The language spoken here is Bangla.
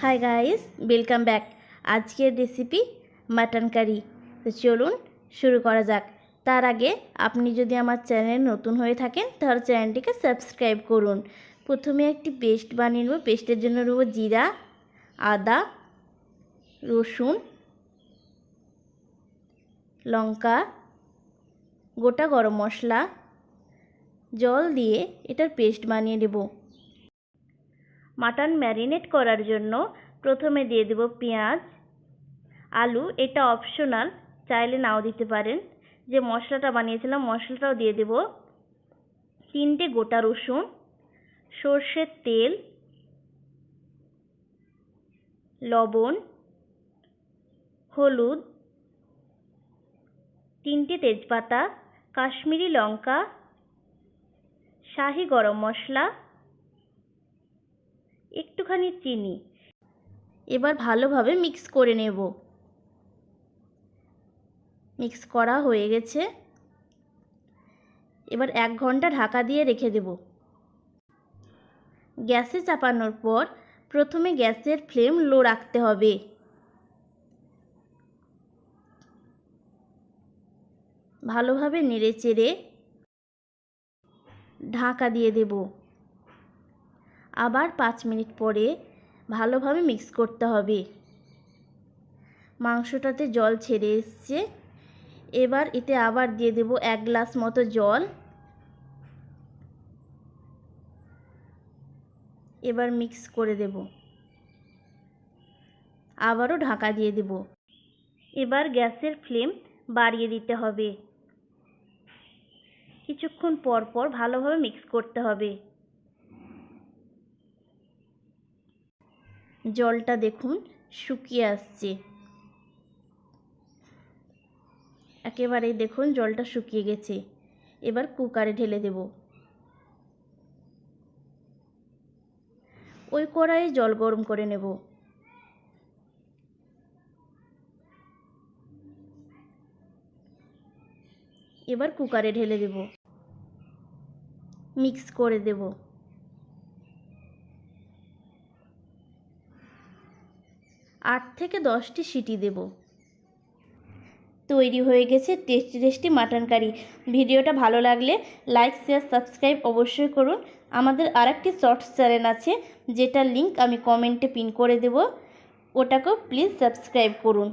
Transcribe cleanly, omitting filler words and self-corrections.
Hi guys, welcome back. আজকের রেসিপি মাটন কারি। তো চলুন শুরু করা যাক। তার আগে আপনি যদি আমার চ্যানেল নতুন হয়ে থাকেন তাহলে চ্যানেলটিকে সাবস্ক্রাইব করুন। প্রথমে একটি পেস্ট বানিয়ে নেব। পেস্টের জন্য নেব জিরা, আদা, রসুন, লঙ্কা, গোটা গরম মশলা, জল দিয়ে এটার পেস্ট বানিয়ে নেব। মাটন ম্যারিনেট করার জন্য প্রথমে দিয়ে দেব পেঁয়াজ, আলু, এটা অপশনাল, চাইলে নাও দিতে পারেন। যে মশলাটা বানিয়েছিলাম মশলাটাও দিয়ে দেব। 3টে গোটা রসুন, সর্ষের তেল, লবণ, হলুদ, 3টে তেজপাতা, কাশ্মীরি লঙ্কা, শাহি গরম মশলা, একটুখানি চিনি। এবার ভালোভাবে মিক্স করে নেব। মিক্স করা হয়ে গেছে। এবার 1 ঘন্টা ঢাকা দিয়ে রেখে দেব। গ্যাসে চাপানোর পর প্রথমে গ্যাসের ফ্লেম লো রাখতে হবে। ভালোভাবে নেড়েচেড়ে ঢাকা দিয়ে দেব। আবার 5 মিনিট পরে ভালোভাবে মিক্স করতে হবে। মাংসটাতে জল ছেড়ে এসছে। এবার এতে আবার দিয়ে দেব 1 গ্লাস মতো জল। এবার মিক্স করে দেব। আবারও ঢাকা দিয়ে দেব। এবার গ্যাসের ফ্লেম বাড়িয়ে দিতে হবে। কিছুক্ষণ পর পর ভালোভাবে মিক্স করতে হবে। জলটা দেখুন শুকিয়ে আসছে। একেবারেই দেখুন জলটা শুকিয়ে গেছে। এবার কুকারে ঢেলে দেব। ওই কড়াইয়ে জল গরম করে নেব। এবার কুকারে ঢেলে দেব। মিক্স করে দেব। 8 থেকে 10টি সিটি দেব। তৈরি হয়ে গেছে টেস্টি মাটন কারি। ভিডিওটা ভালো লাগলে লাইক, শেয়ার, সাবস্ক্রাইব অবশ্যই করুন। আমাদের আরেকটি শর্টস চ্যানেল আছে যেটার লিংক আমি কমেন্টে পিন করে দেব, ওটাকেও প্লিজ সাবস্ক্রাইব করুন।